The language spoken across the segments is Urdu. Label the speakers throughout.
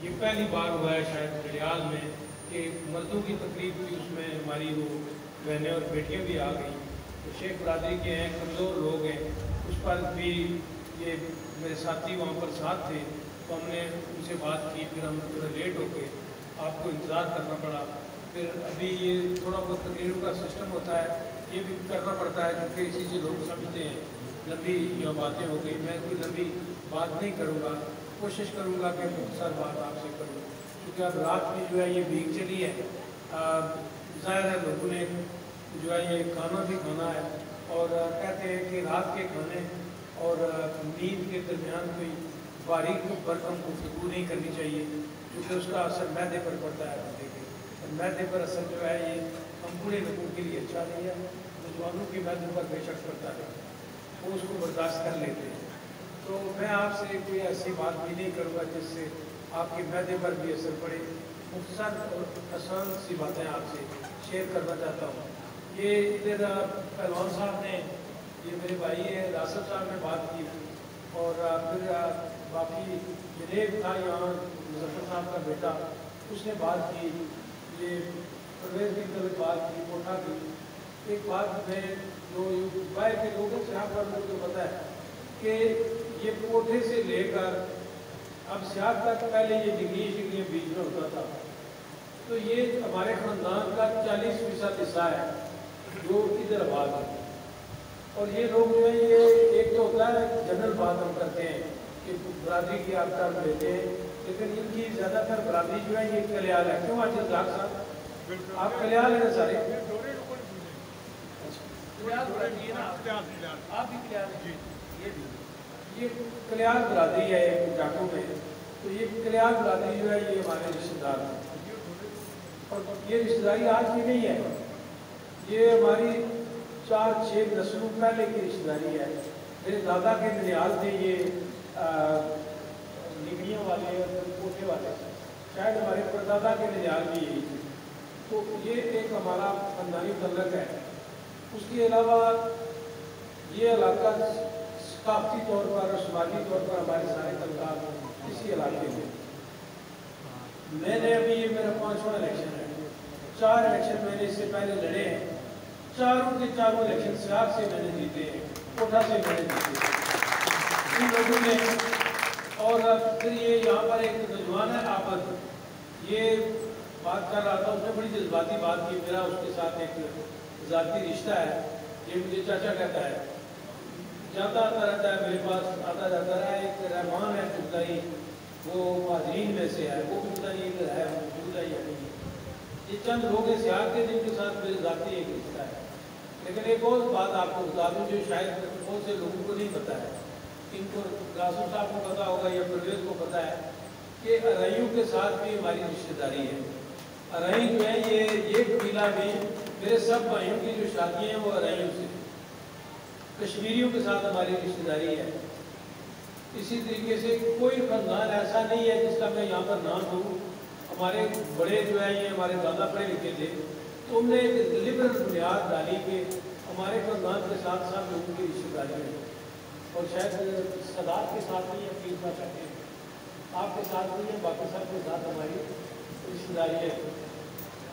Speaker 1: یہ پہلی بار ہوا ہے شاید جڑیال میں کہ مردوں کی تقریب تھی، اس میں ہماری وہ بہنیں اور بیٹیاں بھی آ گئیں. تو شیخ برادری کے ہیں، کمزور لوگ ہیں، اس پر بھی یہ میرے ساتھی وہاں پر ساتھ تھے، تو ہم نے ان سے بات کی. پھر ہم تھوڑا لیٹ ہو کے آپ کو انتظار کرنا پڑا. پھر ابھی یہ تھوڑا بہت تقریروں کا سسٹم ہوتا ہے، یہ بھی کرنا پڑتا ہے کیونکہ اسی سے لوگ سمجھتے ہیں. لمبی جو باتیں ہو گئی، میں کوئی لمبی بات نہیں کروں گا، کوشش کروں گا کہ مختصر بات آپ سے کروں، کیونکہ اب رات میں جو ہے یہ بھیگ چلی ہے. ظاہر ہے لوگوں نے جو ہے یہ کھانا بھی کھانا ہے، اور کہتے ہیں کہ رات کے کھانے اور نیند کے درمیان کوئی باریک برتن گفتگو نہیں کرنی چاہیے، کیونکہ اس کا اثر معدے پر پڑتا ہے بندے کے. اور معدے پر اثر جو ہے یہ ہم بوڑھے لوگوں کے لیے اچھا نہیں ہے. نوجوانوں کے معدے پر بے شک پڑتا ہے، وہ اس کو برداشت کر لیتے ہیں. تو میں آپ سے کوئی ایسی بات بھی نہیں کروں گا جس سے آپ کے معدے پر بھی اثر پڑے. مختصر اور آسان سی باتیں آپ سے شیئر کرنا چاہتا ہوں. یہ ادھر پہلوان صاحب نے، یہ میرے بھائی ہیں راسب صاحب نے بات کی، اور پھر باقی جنیب تھا یہاں مظفر صاحب کا بیٹا، اس نے بات کی. یہ پرویز کی طرف بات کی، کوٹھا کی. ایک بات میں جو باہر کے لوگوں سے آپ لوگوں کو پتہ ہے کہ یہ کوٹھے سے لے کر اب سیاحت تک پہلے یہ ڈگریاں بیچ میں ہوتا تھا. تو یہ ہمارے خاندان کا 40% حصہ ہے جو ادھر آباد ہے. اور یہ لوگ جو ہے یہ ایک تو ہوتا ہے جنرل بات ہم کرتے ہیں کہ برادری کی آپ کا لیتے ہیں، لیکن ان کی زیادہ تر برادری جو ہے یہ کلیال ہے. کیوں آج ڈاکٹر صاحب آپ کلیال ہیں سارے؟ آپ بھی کلیال ہیں؟ یہ کلیال برادری ہے ڈاکوں میں. تو یہ کلیال برادری جو ہے یہ ہمارے رشتے دار ہیں، اور یہ رشتے داری آج کی نہیں ہے، یہ ہماری 4-6 نسلوں پہلے کی رشتے داری ہے. میرے دادا کے ننیال تھے یہ نگڑیوں والے اور کوٹھے والے، شاید ہمارے پردادا کے ننیال بھی یہی تھے. تو یہ ایک ہمارا خاندانی تعلق ہے. اس کے علاوہ یہ علاقہ ثقافتی طور پر اور سماجی طور پر ہمارے سارے تعلقات اسی علاقے میں. میں نے ابھی یہ میرا 5واں الیکشن ہے، 4 الیکشن میں نے اس سے پہلے لڑے ہیں. چاروں کے چاروں الیکشن سیاق سے میں نے جیتے ہیں، کوٹھا سے میں نے جیتے ان لوگوں نے. اور پھر یہ یہاں پر ایک نوجوان ہے عابد، یہ بات کر رہا تھا، اس نے بڑی جذباتی بات کی. میرا اس کے ساتھ ایک ذاتی رشتہ ہے، یہ مجھے چاچا کہتا ہے، جاتا آتا رہتا ہے میرے پاس، آتا جاتا رہا ہے. ایک رحمان ہے خدائی، وہ مہاجرین میں سے ہے، وہ بھی پتہ نہیں ادھر ہے موجود ہے یا نہیں. یہ چند لوگ ہیں سیاق کے جن کے ساتھ میرے ذاتی ایک رشتہ ہے. لیکن ایک اور بات آپ کو بتا دوں جو شاید بہت سے لوگوں کو نہیں پتہ ہے، ان کو راسو صاحب کو پتہ ہوگا یا پرویز کو پتہ ہے کہ ارائیوں کے ساتھ بھی ہماری رشتہ داری ہے. ارائی جو ہے یہ قبیلہ بھی میرے سب بھائیوں کی جو شادیاں ہیں وہ ارائیوں سے، کشمیریوں کے ساتھ ہماری رشتہ داری ہے. اسی طریقے سے کوئی خاندان ایسا نہیں ہے جس کا میں یہاں پر نام دوں. ہمارے بڑے جو ہیں یہ ہمارے دادا پڑھے لکھے تھے، تو ہم نے ایک لبرل بنیاد ڈالی کہ ہمارے خاندان کے ساتھ سب لوگوں کی رشتہ داری ہے. اور شاید صدارت کے ساتھ نہیں اپیل کرنا چاہتے ہیں، آپ کے ساتھ نہیں ہے، باقی سب کے ساتھ ہماری رشتہ داری ہے.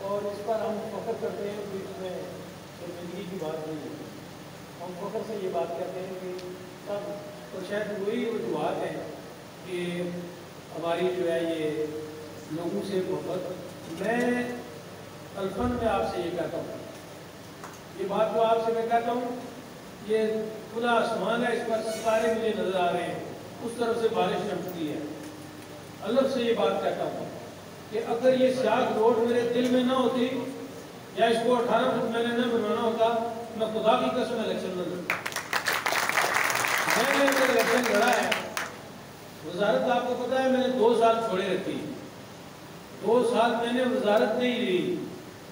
Speaker 1: اور اس پر ہم فخر کرتے ہیں کہ اس میں شرمندگی کی بات نہیں ہے. ہم فخر سے یہ بات کرتے ہیں کہ سب، اور شاید وہی وجوہات ہیں کہ ہماری جو ہے یہ لوگوں سے محبت. میں الفن میں آپ سے یہ کہتا ہوں، یہ بات جو آپ سے میں کہتا ہوں، یہ کھلا آسمان ہے، اس پر ستارے مجھے نظر آ رہے ہیں، اس طرف سے بارش چمکتی ہے. اللہ سے یہ بات کہتا ہوں کہ اگر یہ سیاق روڈ میرے دل میں نہ ہوتی یا اس کو 18 فٹ میں نے نہ بنوانا ہوتا، میں خدا کی قسم الیکشن نہ لڑتا. میں نے الیکشن لڑا ہے. وزارت آپ کو پتہ ہے میں نے 2 سال چھوڑے رکھی، 2 سال میں نے وزارت نہیں لی،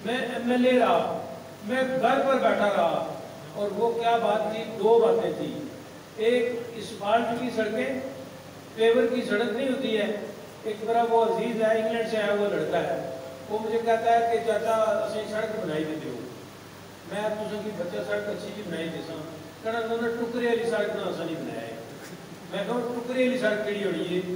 Speaker 1: میں MLA رہا، میں گھر پر بیٹھا رہا. اور وہ کیا بات تھی؟ 2 باتیں تھی. ایک اسفالٹ کی سڑکیں، پیور کی سڑک نہیں ہوتی ہے. ایک طرح وہ عزیز ہے، انگلینڈ سے ہے، وہ لڑکا ہے، وہ مجھے کہتا ہے کہ چاچا اسی سڑک بنائی دیتے ہو. میں تجھے کی بچہ سڑک اچھی جی بنائی دے سا، کہنا انہوں نے ٹکرے والی سڑک نہ ایسا نہیں بنایا ہے. میں کہوں ٹکرے والی سڑک کیڑی ہونی ہے؟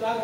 Speaker 1: 4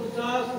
Speaker 1: 50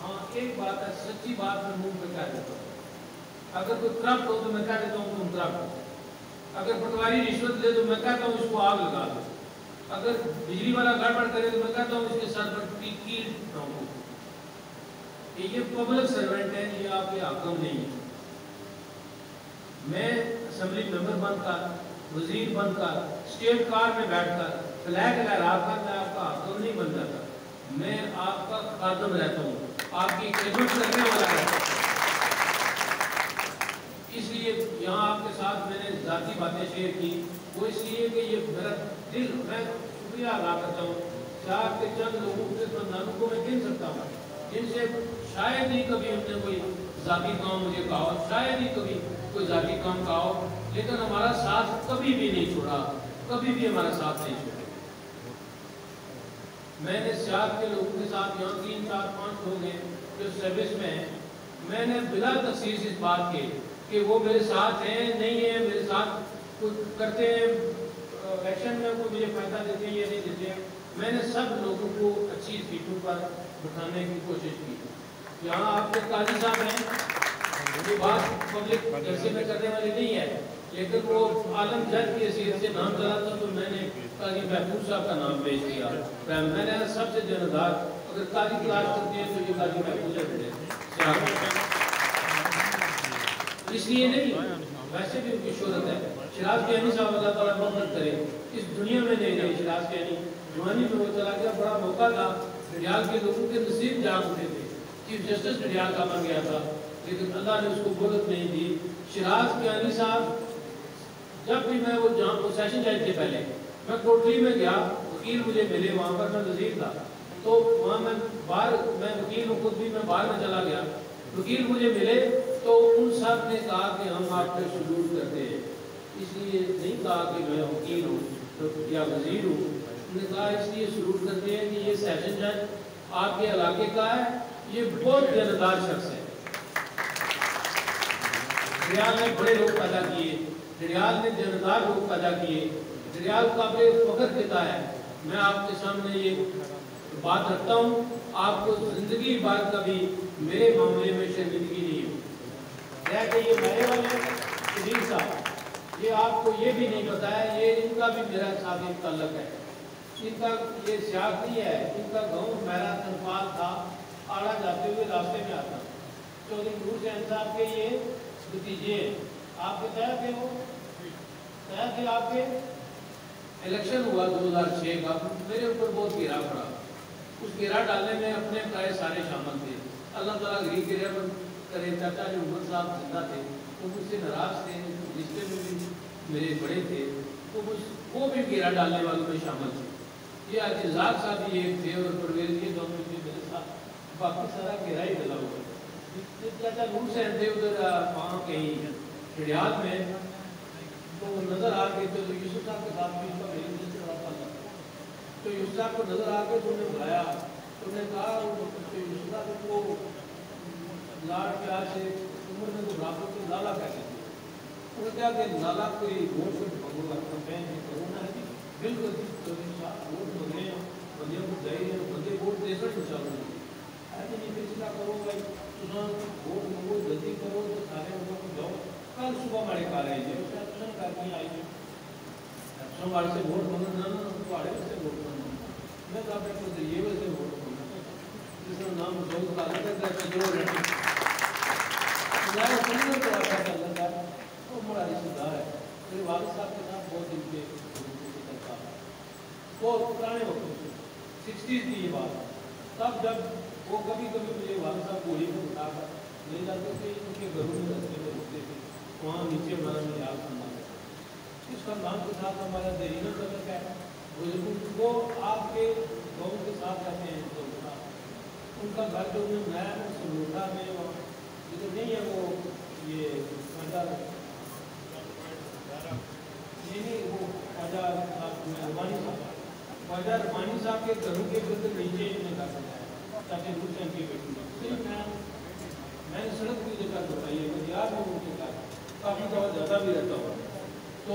Speaker 1: ہاں ایک بات ہے، سچی بات میں منہ پہ کہہ دیتا ہوں، اگر کوئی کرپٹ ہو تو میں کہہ دیتا ہوں تم کرپٹ ہو، اگر پٹواری رشوت دے تو میں کہتا ہوں اس کو آگ لگا دو، اگر بجلی والا گڑبڑ کرے تو میں کہتا ہوں اس کے سر پر کیل ٹھونکو۔ یہ پبلک سرونٹ ہے، یہ آپ کے حاکم نہیں ہے۔ میں اسمبلی ممبر بن کر، وزیر بن کر، اسٹیٹ کار میں بیٹھ کر، فلیگ لہرا کر میں آپ کا حاکم نہیں بن جاتا، میں آپ کا خادم رہتا ہوں، آپ کی خدمت کرنے والا رہتا ہوں۔ اس لیے یہاں آپ کے ساتھ میں نے ذاتی باتیں شیئر کی، وہ اس لیے کہ یہ میرا دل، میں شکریہ ادا کرتا ہوں شہر کے چند لوگوں کے خاندانوں کو میں گن سکتا ہوں جن سے شاید ہی کبھی ہم نے کوئی ذاتی کام مجھے کہا ہو، شاید ہی کبھی کوئی ذاتی کام کہا ہو، لیکن ہمارا ساتھ کبھی بھی نہیں چھوڑا، کبھی بھی ہمارا ساتھ نہیں چھوڑا۔ میں نے سیاست کے لوگوں کے ساتھ، یہاں 3 4 5 لوگ ہیں جو سروس میں ہیں، میں نے بلا تخصیص اس بات کے کہ وہ میرے ساتھ ہیں نہیں ہیں، میرے ساتھ کچھ کرتے ہیں ایکشن میں، کوئی مجھے فائدہ دیتے ہیں یا نہیں دیتے ہیں، میں نے سب لوگوں کو اچھی سیٹوں پر بٹھانے کی کوشش کی۔ یہاں آپ کے قاضی صاحب ہیں، یہ بات پبلک جلسے میں کرنے والی نہیں ہے، لیکن وہ عالم جج کی حیثیت سے نام چلا تھا تو میں نے قاضی محفوظ صاحب کا نام پیش کیا۔ میں نے سب سے جاندار اگر قاضی تلاش کرتے ہیں تو یہ قاضی محفوظ ہے، اس لیے نہیں، ویسے بھی ان کی شہرت ہے۔ شیراز کیانی صاحب اللہ تعالیٰ مغفرت کرے، اس دنیا میں نہیں رہے شیراز کیانی، جوانی میں وہ چلا گیا، بڑا موقع تھا، ڈڈیال کے لوگوں کے نصیب جاگ اٹھے تھے، چیف جسٹس ڈڈیال کا بن گیا تھا، لیکن اللہ نے اس کو مہلت نہیں دی۔ شیراز کیانی صاحب جب بھی میں وہ سیشن جج کے پہلے میں کوٹلی میں گیا، وکیل مجھے ملے، وہاں پر میں وزیر تھا، تو وہاں میں باہر، میں وکیل ہوں خود بھی، میں باہر میں چلا گیا، وکیل مجھے ملے تو ان سب نے کہا کہ ہم آپ پہ سلوٹ کرتے ہیں، اس لیے نہیں کہا کہ میں وکیل ہوں یا وزیر ہوں، انہوں نے کہا اس لیے سلوٹ کرتے ہیں کہ یہ سیشن جج آپ کے علاقے کا ہے، یہ بہت جاندار شخص ہے۔ ڈڈیال نے بڑے لوگ پیدا کیے، ڈڈیال نے جاندار لوگ پیدا کیے، ڈڈیال قابل فخر دیتا ہے۔ میں آپ کے سامنے یہ بات رکھتا ہوں، آپ کو زندگی بھر کبھی میرے معاملے میں شرمندگی نہیں ہو۔ کہ یہ میرے والے شدید صاحب، یہ آپ کو یہ بھی نہیں پتا ہے، یہ ان کا بھی میرا ساتھ ایک تعلق ہے، ان کا یہ سیاق نہیں ہے، ان کا گاؤں میرا تنفال تھا، آڑا جاتے ہوئے راستے میں آتا، چودھری نور حسین صاحب کے یہ بھتیجے ہیں، آپ کے طے تھے، وہ طے تھے آپ کے۔ الیکشن ہوا 2006 کا، میرے اوپر بہت گھیرا پڑا، اس گھیرا ڈالنے میں اپنے پرائے سارے شامل تھے، اللہ تعالیٰ گھری کے رحمت کرے، چاچا جو عمر صاحب زندہ تھے وہ مجھ سے ناراض تھے، رشتے میں بھی میرے بڑے تھے، وہ بھی گھیرا ڈالنے والوں میں شامل تھے۔ یہ عزیزات صاحب بھی ایک تھے اور پرویز یہ دونوں تھے میرے ساتھ، باقی سارا گھیرا ہی ڈلا ہوا۔ چاچا نور حسین تھے ادھر وہاں کہیں ڈڈیال میں، تو نظر آ گئے تو یوسف صاحب کے ساتھ بھی ان کا میری دل سے بڑا تعلق تھا، تو یوسف صاحب کو نظر آ کے تو انہیں بلایا، تو انہیں کہا یوسف صاحب کو لاڑ پیار سے عمر میں تو برابر کو لالا کہتے تھے، انہوں نے کہا کہ لالا کوئی ووٹ سے بھگو گا، کمپین نہیں کروں نا جی، بالکل ووٹ مانگنے ہیں، بندیوں کو جائے ہیں، بندے ووٹ دے کر چالو نہیں ایسے نہیں فیصلہ کرو بھائی، تم ووٹ مانگو جلدی کرو تو سارے لوگوں کو جاؤ، کل صبح ہمارے کار آئی تھے تم کرنی آئی تھی ہمارے سے ووٹ مانگنا تھوڑے سے ووٹ مانگنا، میں کہا بیٹھے ذریعے ویسے ووٹ مانگنا جس کا نام زود کا لگتا ہے کہ جو رہتی میں سمجھنے کو آتا ہے اللہ کا وہ بڑا رشتہ دار ہے، میرے والد صاحب کے ساتھ بہت دن کے کرتا ہے، بہت پرانے وقت سے 60s کی یہ بات ہے، تب جب وہ کبھی کبھی مجھے والد صاحب گوڑی کو اٹھا کر لے جاتے تھے، ان کے گھروں میں رستے میں رکتے تھے، وہاں نیچے ہمارا میال خاندان ہے، اس خاندان کے ساتھ ہمارا دیرینہ تعلق ہے، بزرگ وہ آپ کے گاؤں کے ساتھ رہتے ہیں، تو ان کا گھر جو انہیں بنایا ہے سلوٹا میں، ادھر نہیں ہے وہ یہ نہیں وہ خواجہ رحمانی صاحب، خواجہ رحمانی صاحب کے گھروں کے گرد نیچے انہیں گھر بنایا تاکہ نور حسین کی بیٹی میں نے سڑک کی جگہ بتائی ہے، بازار میں ان کے گھر کافی زیادہ بھی رہتا ہوں، تو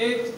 Speaker 1: 1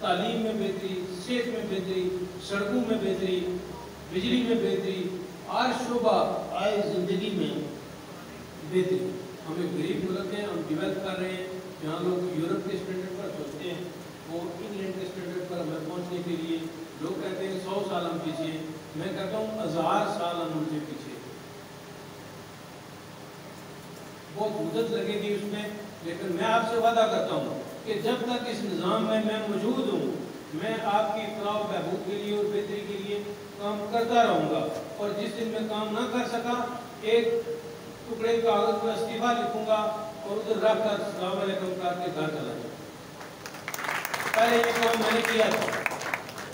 Speaker 1: تعلیم میں بہتری، صحت میں بہتری، سڑکوں میں بہتری، بجلی میں بہتری، ہر شعبہ آئے زندگی میں بہتری۔ ہم ایک غریب ملک ہیں، ہم ڈیولپ کر رہے ہیں، جہاں لوگ یورپ کے اسٹینڈرڈ پر سوچتے ہیں، وہ انگلینڈ کے اسٹینڈرڈ پر ہمیں پہنچنے کے لیے لوگ کہتے ہیں 100 سال ہم پیچھے ہیں، میں کہتا ہوں 1000 سال ہم ان سے پیچھے۔ بہت مدت لگے گی اس میں، لیکن میں آپ سے وعدہ کرتا ہوں کہ جب تک اس نظام میں موجود ہوں، میں آپ کی فلاح و بہبود کے لیے اور بہتری کے لیے کام کرتا رہوں گا، اور جس دن میں کام نہ کر سکا ایک ٹکڑے کاغذ پر استعفیٰ لکھوں گا اور ادھر رکھ کر السلام علیکم کر کے گھر چلا جاؤں۔ پہلے یہ کام میں نے کیا تھا،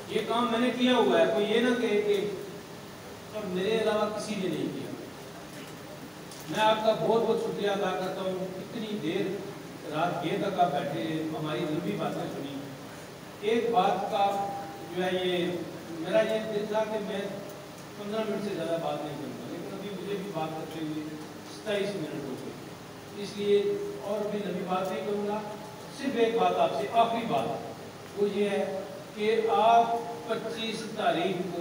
Speaker 1: یہ کام میں نے کیا ہوا ہے، کوئی یہ نہ کہے کہ اور میرے علاوہ کسی نے نہیں کیا۔ میں آپ کا بہت بہت شکریہ ادا کرتا ہوں، اتنی دیر رات یہ تک آپ بیٹھے ہماری لمبی باتیں سنی۔ ایک بات کا جو ہے یہ میرا یہ دل تھا کہ میں 15 منٹ سے زیادہ بات نہیں کروں گا، لیکن ابھی مجھے بھی بات کرتے ہوئے 27 منٹ ہو گئے، اس لیے اور بھی لمبی بات نہیں کروں گا۔ صرف ایک بات آپ سے، آخری بات وہ یہ ہے کہ آپ 25 تاریخ کو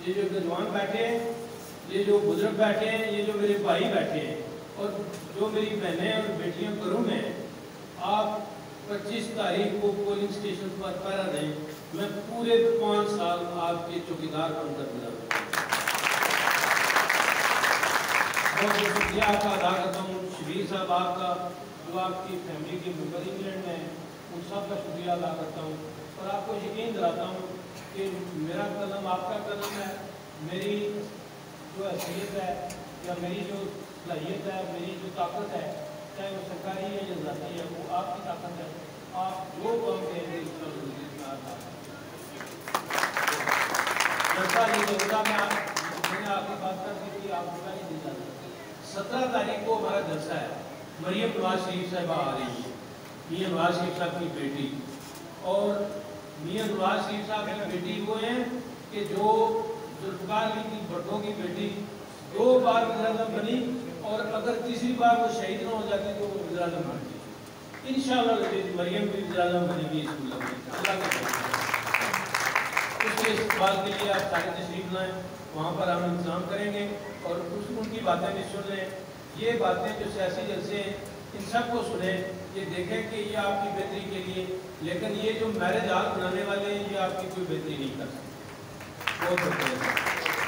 Speaker 1: یہ جو نوجوان بیٹھے ہیں، یہ جو بزرگ بیٹھے ہیں، یہ جو میرے بھائی بیٹھے ہیں اور جو میری بہنیں اور بیٹیاں گھروں میں، آپ 25 تاریخ کو پولنگ اسٹیشن پر پہرا دیں، میں پورے 5 سال آپ کے چوکیدار بن کر گزاروں گا۔ بہت شکریہ آپ کا ادا کرتا ہوں، شبیر صاحب آپ کا، جو آپ کی فیملی کے ممبر انگلینڈ میں ہیں، ان سب کا شکریہ ادا کرتا ہوں، اور آپ کو یقین دلاتا ہوں کہ میرا قلم آپ کا قلم ہے، میری جو حیثیت ہے یا میری جو صلاحیت ہے، میری جو طاقت ہے، چاہے وہ سرکاری ہے یا ذاتی ہے، وہ آپ کی طاقت ہے۔ آپ جو کام کہیں گے اس کا ضروری میں آتا ہے۔ میں نے آپ کی بات کر دی کہ آپ کا نہیں دل جاتا۔ 17 تاریخ کو ہمارا جلسہ ہے، مریم نواز شریف صاحبہ آ رہی ہے، میاں نواز شریف صاحب کی بیٹی، اور میاں نواز شریف صاحب کی بیٹی وہ ہیں کہ جو ذوالفقار علی کی بھٹو کی بیٹی 2 بار وزیر اعظم بنی، اور اگر تیسری بار وہ شہید نہ ہو جاتی تو وہ وزیر اعظم بنتی۔ انشاءاللہ مریم بھی وزیر اعظم بنے گی اس ملک میں، اللہ کا شکر۔ اس کے استقبال کے لیے آپ سارے تشریف لائیں، وہاں پر ہم انتظام کریں گے، اور ان کی باتیں بھی سن لیں۔ یہ باتیں جو سیاسی جلسے ہیں ان سب کو سنیں، یہ دیکھیں کہ یہ آپ کی بہتری کے لیے، لیکن یہ جو میرج ہال بنانے والے ہیں یہ آپ کی کوئی بہتری نہیں کر سکتے۔ بہت شکریہ۔